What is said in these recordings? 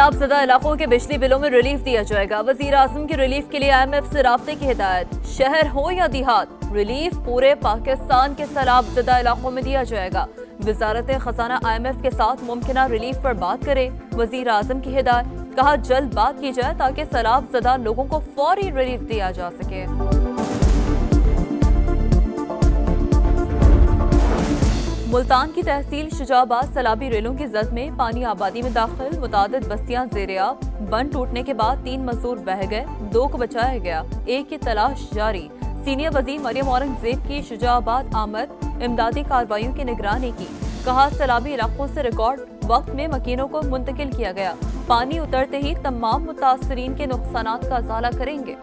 सैलाब ज़दा इलाकों के बिजली बिलों में रिलीफ दिया जाएगा। वज़ीर आज़म की रिलीफ के लिए IMF से राब्ते की हिदायत। शहर हो या देहात, रिलीफ पूरे पाकिस्तान के सैलाब ज़दा इलाकों में दिया जाएगा। वज़ारत खजाना IMF के साथ मुमकिना रिलीफ पर बात करे। वज़ीर आज़म की हिदायत। कहा जल्द बात की जाए ताकि सैलाब ज़दा लोगों को फौरी रिलीफ दिया जा सके। मुल्तान की तहसील शुजाबाद सैलाबी रेलों की जद में पानी आबादी में दाखिल। मुतादिद बस्तियां ज़ेर-ए-आब। बंद टूटने के बाद 3 मजदूर बह गए, 2 को बचाया गया, 1 की तलाश जारी। सीनियर वज़ीर मरियम औरंगज़ेब की शुजाबाद आमद। इमदादी कार्रवाइयों की निगरानी की। कहा सैलाबी इलाकों से रिकॉर्ड वक्त में मकीनों को मुंतकिल किया गया। पानी उतरते ही तमाम मुतासरीन के नुकसानात का इजाला करेंगे।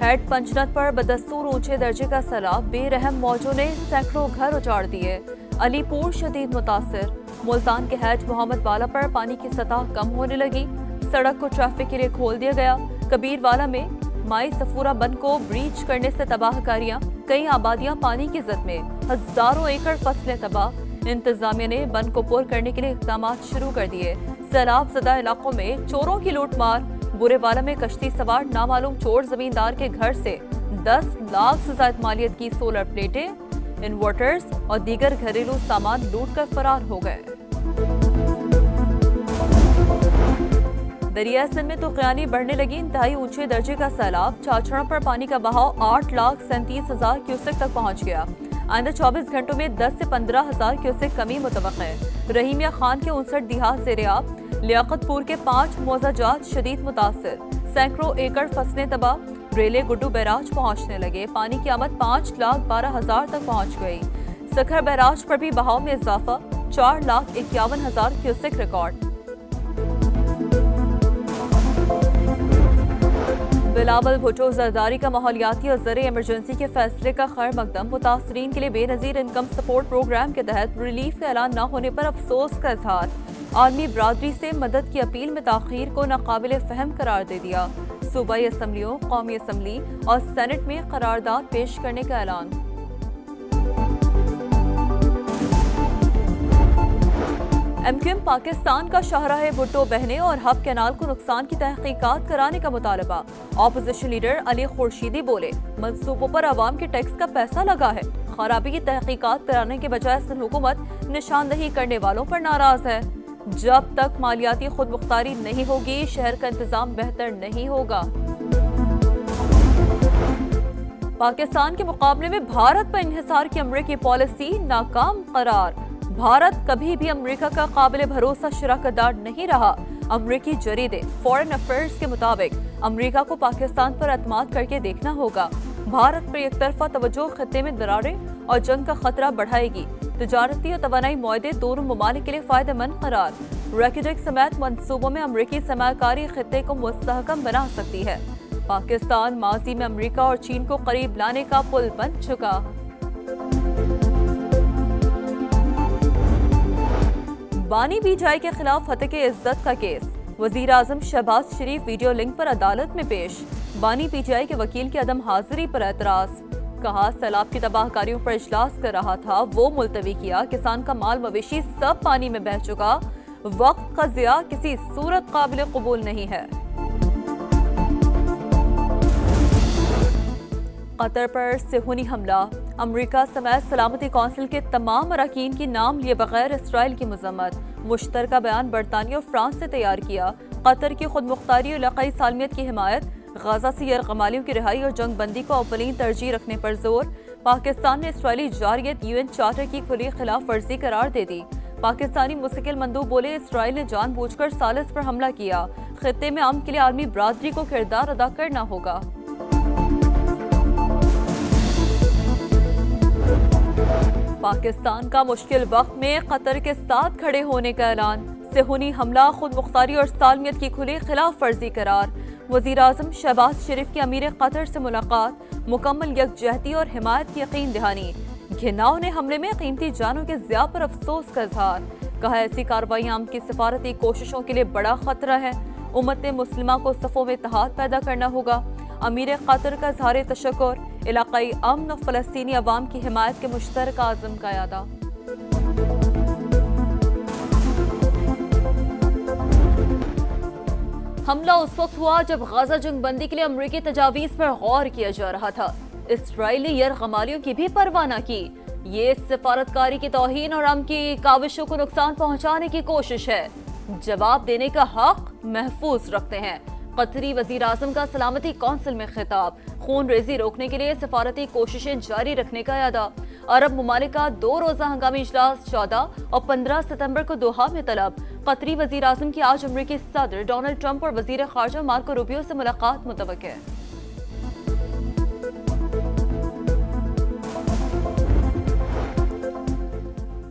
हेड पंचनद पर बदस्तूर ऊंचे दर्जे का सैलाब। बेरहम मौजों ने सैकड़ों घर उजाड़ दिए। अलीपुर शदीद मुतासिर। मुल्तान के हैज मोहम्मद वाला पर पानी की सतह कम होने लगी। सड़क को ट्रैफिक के लिए खोल दिया गया। कबीर वाला में माई सफूरा बंद को ब्रीच करने से तबाहकारियां। कई आबादियां पानी की जद में। हजारों एकड़ फसलें तबाह। इंतजामिया ने बंद को पुर करने के लिए इक़दाम शुरू कर दिए। सैलाब ज़दा इलाकों में चोरों की लूटमार। बुरेवाला में कश्ती सवार नामालूम चोर जमींदार के घर से 10 लाख से ज्यादा मालियत की सोलर प्लेटें, इन्वर्टर्स और दीगर घरेलू सामान लूट कर फरार हो गए। दरिया सिंध में तुग़यानी बढ़ने लगी। इंतहाई ऊंचे दर्जे का सैलाब। चाचड़ा पर पानी का बहाव 8,37,000 क्यूसेक तक पहुंच गया। आइंदा 24 घंटों में 10 से 15,000 क्यूसेक कमी मुतवक्किल है। रहीमिया खान के 59 देहात ज़ेर-ए-आब। लियाकतपुर के 5 मौज़ाजात शदीद मुतासिर। सैकड़ों एकड़ फसलें तबाह। रेले गुड्डू बैराज पहुंचने लगे। पानी की आमद 5,12,000 तक पहुंच गई। सखर बैराज पर भी बहाव में इजाफा। 4,51,000 क्यूसेक रिकॉर्ड। बिलावल भुट्टो जरदारी का माहौलियाती और ज़रिए इमरजेंसी के फैसले का खैर मकदम। मुतासरीन के लिए बेनज़ीर इनकम सपोर्ट प्रोग्राम के तहत रिलीफ का ऐलान न होने पर अफसोस का इजहार। आर्मी बरादरी से मदद की अपील में ताख़ीर को नाकाबिल फ़हम करार दे दिया। सूबाई असम्बलियों, कौमी असम्बली और सेनेट में करारदाद पेश करने का ऐलान। MQM पाकिस्तान का शाहराह भुट्टो बहने और हब कैनाल को नुकसान की तहकीकात कराने का मुतालबा। ऑपोजिशन लीडर अली खुर्शीदी बोले मंसूबों पर आवाम के टैक्स का पैसा लगा है। खराबी की तहकीकात कराने के बजाय सिंध हुकूमत निशानदही करने वालों पर नाराज है। जब तक मालियाती खुद मुख्तारी नहीं होगी शहर का इंतजाम बेहतर नहीं होगा। पाकिस्तान के मुकाबले में भारत पर इंहिसार की अमरीकी पॉलिसी नाकाम करार। भारत कभी भी अमेरिका का काबिल भरोसा शराकतदार नहीं रहा। अमेरिकी जरीदे फॉरेन अफेयर्स के मुताबिक अमेरिका को पाकिस्तान पर एतमाद करके देखना होगा। भारत पर एक तरफा तवज्जो खत्ते में दरारें और जंग का खतरा बढ़ाएगी। तिजारती और तवानाई मुआहदे दोनों ममालिक के लिए फायदेमंद करार। रैकेडेक समेत मंसूबों में अमेरिकी सरमायाकारी खत्ते को मुस्तहकम बना सकती है। पाकिस्तान माजी में अमेरिका और चीन को करीब लाने का पुल बन चुका। बानी बीजाई के खिलाफ हत्या इज्जत का केस। वजीर आजम शहबाज शरीफ वीडियो लिंक पर अदालत में पेश। बानी बीजाई के वकील की अदम हाजिरी पर एतराज। कहा सैलाब की तबाहकारियों पर इजलास कर रहा था, वो मुलतवी किया। किसान का माल मवेशी सब पानी में बह चुका। वक्त का ज़िया किसी सूरत काबिल कबूल नहीं है। कतर पर सेहूनी हमला। अमेरिका समेत सलामती कौंसिल के तमाम अरकान की नाम लिए बगैर इसराइल की मजम्मत। मुश्तरका बयान बरतानिया और फ्रांस से तैयार किया। कतर की खुद मुख्तारी और इलाकाई सालमियत की हिमायत। गाजा से यरगमालियों की रिहाई और जंग बंदी को अव्वलीन तरजीह रखने पर जोर। पाकिस्तान ने इसराइली जारियत UN चार्टर की खुली खिलाफ वर्जी करार दे दी। पाकिस्तानी मुस्तकिल मंदूब बोले इसराइल ने जानबूझकर सालिस पर हमला किया। खित्ते में अमन के लिए आर्मी बरादरी को किरदार अदा करना होगा। पाकिस्तान का मुश्किल वक्त में कतर के साथ खड़े होने का ऐलान। सेहूनी हमला खुद मुख्तारी और सालमियत की खुली खिलाफ वर्जी करार। वजीर आजम शहबाज शरीफ की अमीर कतर से मुलाकात। मुकम्मल यकजहती और हिमायत की यकीन दहानी। घिनाव ने हमले में कीमती जानों के ज़िया पर अफसोस का इजहार। कहा ऐसी कार्रवाइयाँ अमन की सिफारती कोशिशों के लिए बड़ा खतरा है। उम्मत मुस्लिमा को सफ़ों में इत्तेहाद पैदा करना होगा। अमीर कतर का इज़हार तशक्कुर। इलाकाई अमन और फ़लस्तीनी अवाम की हिमायत के मुश्तरका आज़म का यादा। हमला उस वक्त हुआ जब गाजा जंग बंदी के लिए अमरीकी तजावीज़ पर गौर किया जा रहा था। इसराइल ने यरगमालियों की भी परवाह न की। ये सिफारतकारी की तौहीन और हम की काविशों को नुकसान पहुंचाने की कोशिश है। जवाब देने का हक महफूज रखते हैं। कतरी वजीर आजम का सलामती कौंसिल में खिताब। खून रेजी रोकने के लिए सफारती कोशिशें जारी रखने का यादा। अरब ममालिक का 2 रोजा हंगामी इजलास 14 और 15 सितंबर को दोहा में तलब। कतरी वजीर आजम की आज अमरीकी सदर डोनाल्ड ट्रंप और वजीर खारजा मार्को रूबियो से मुलाकात मुतवक्किर।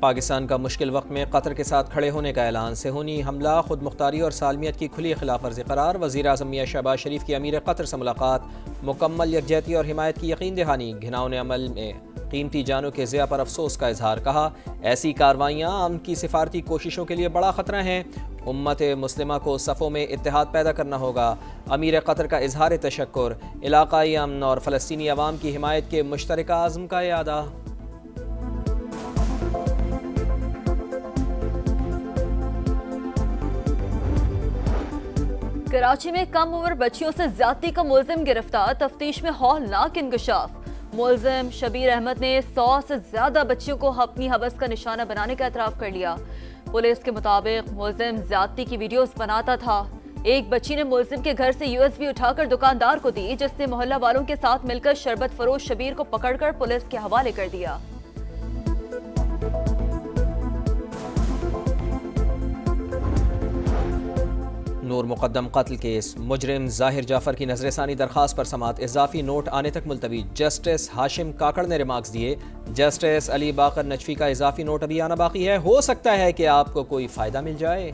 पाकिस्तान का मुश्किल वक्त में कतर के साथ खड़े होने का ऐलान। सेहूनी हमला खुद मुख्तारी और सालमियत की खुली खिलाफ वर्जी करार। वज़ीर आज़म मियां शहबाज शरीफ की अमीर कतर से मुलाकात। मुकम्मल यकजहती और हिमायत की यकीन दहानी। घिनौने अमल में कीमती जानों के ज़िया पर अफसोस का इजहार। कहा ऐसी कार्रवाइयाँ अमन की सिफारती कोशिशों के लिए बड़ा ख़तरा हैं। उम्मत मुस्लिमा को सफ़ों में इत्तेहाद पैदा करना होगा। अमीर कतर का इजहार तशक्कुर। इलाकाई अमन और फ़लस्तीनी अवाम की हिमायत के मुश्तरका आज़म का यादा। कराची में कम उम्र बच्चियों से ज्यादती का मुलजिम गिरफ्तार। तफ्तीश में हौलनाक इंकशाफ। मुलजिम शबीर अहमद ने 100 से ज्यादा बच्चियों को अपनी हवस का निशाना बनाने का एतराफ कर लिया। पुलिस के मुताबिक मुलजिम ज्यादती की वीडियोस बनाता था। एक बच्ची ने मुलजिम के घर से यूएसबी उठाकर दुकानदार को दी, जिसने मोहल्ला वालों के साथ मिलकर शरबत फरोश शबीर को पकड़कर पुलिस के हवाले कर दिया। नूर मुकद्दम कत्ल केस। मुजरिम जाहिर जाफर की नजरसानी दरखास्त पर समात इजाफी नोट आने तक मुलतवी। जस्टिस हाशिम काकड़ ने रिमार्क्स दिए। जस्टिस अली बाकर नजफी का इजाफी नोट अभी आना बाकी है। हो सकता है कि आपको कोई फायदा मिल जाए।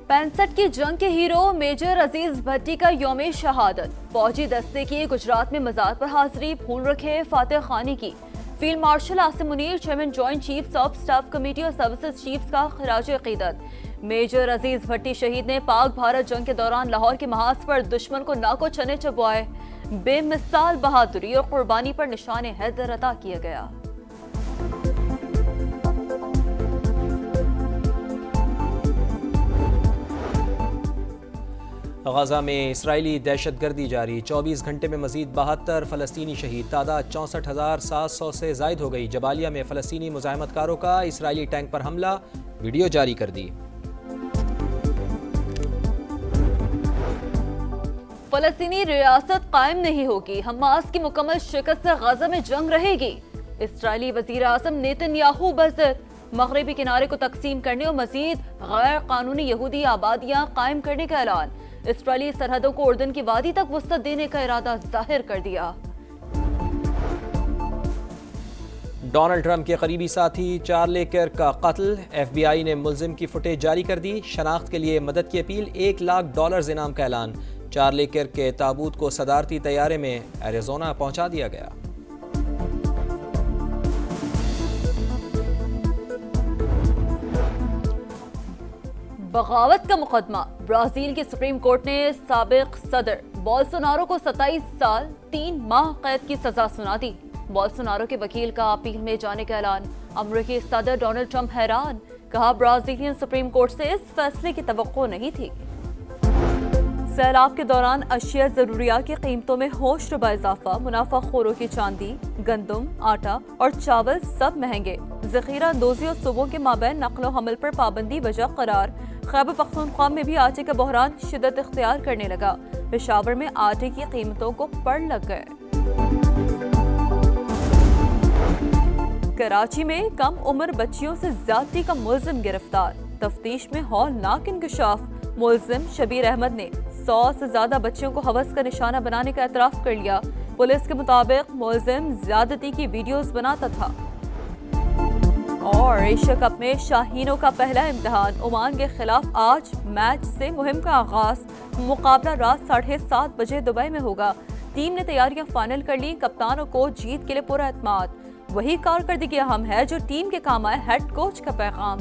पैंसठ की जंग के हीरो मेजर अजीज भट्टी का यौम शहादत। फौजी दस्ते की गुजरात में मज़ार पर हाजिरी भूल रखे फातेह खानी की। Field marshal Asim Munir, chairman joint chiefs of staff committee और सर्विसेज चीफ्स का खराज अकीदत। मेजर अजीज भट्टी शहीद ने पाक भारत जंग के दौरान लाहौर के महाज पर दुश्मन को नाको चने चबवाए। बेमिसाल बहादुरी और कुर्बानी पर निशान हैदर अता किया गया। गजा में इसराइली दहशतगर्दी जारी। 24 घंटे में मजीद 72 फ़लस्तीनी शहीद। तादाद 64,700 से जायद हो गई। जबालिया में फ़लस्तीनी मुज़ाहमतकारों का इसराइली टैंक पर हमला, वीडियो जारी कर दी। फ़लस्तीनी रियासत कायम नहीं होगी। हमास की मुकम्मल शिकस्त से गजा में जंग रहेगी। इसराइली वज़ीर आज़म नेतन्याहू बज़द। मगरबी किनारे को तकसीम करने और मजीद गैर कानूनी यहूदी आबादियां कायम करने का ऐलान। इसराइली सरहदों को उर्दन की वादी तक वसअत देने का इरादा जाहिर कर दिया। डोनाल्ड ट्रंप के करीबी साथी चार्ली किर्क का कत्ल। FBI ने मुलजिम की फुटेज जारी कर दी। शनाख्त के लिए मदद की अपील। $1 लाख इनाम का ऐलान। चार्ली किर्क के ताबूत को सदारती तैयारे में एरिजोना पहुंचा दिया गया। बगावत का मुकदमा। ब्राजील की सुप्रीम कोर्ट ने साबिक सदर बोल्सोनारो को 27 साल 3 माह कैद की सजा सुना दी। बोल्सोनारो के वकील का अपील में जाने का ऐलान। अमेरिकी सदर डोनाल्ड ट्रंप हैरान। कहा ब्राजीलियन सुप्रीम कोर्ट से इस फैसले की तवक्को नहीं थी। सैलाब के दौरान अशिया जरूरियात की कीमतों में होशरुबा इजाफा। मुनाफाखोरों की चांदी, गंदम, आटा और चावल सब महंगे। जखीरा अंदोजी और सूबों के माबैन नक्लो हमल पर पाबंदी वजह करार। खैबर पख्तूनख्वा में भी आटे का बहरान शिद्दत इख्तियार करने लगा। पेशावर में आटे की कीमतों को पड़ लग गए। कराची में कम उम्र बच्चियों से ज्यादती का मुलजिम गिरफ्तार। तफ्तीश में हौलनाक इंकशाफ। मुलजिम शबीर अहमद ने 100 से ज्यादा बच्चियों को हवस का निशाना बनाने का एतराफ कर लिया। पुलिस के मुताबिक मुलजिम ज्यादती की वीडियोस बनाता था। और एशिया कप में शाहीनों का पहला इम्तिहान। ओमान के खिलाफ आज मैच से मुहिम का आगाज। मुकाबला रात 7:30 बजे दुबई में होगा। टीम ने तैयारियां फाइनल कर ली। कप्तानों को जीत के लिए पूरा एतमाद। वही कारकर्दगी अहम है जो टीम के काम आए। हेड कोच का पैगाम।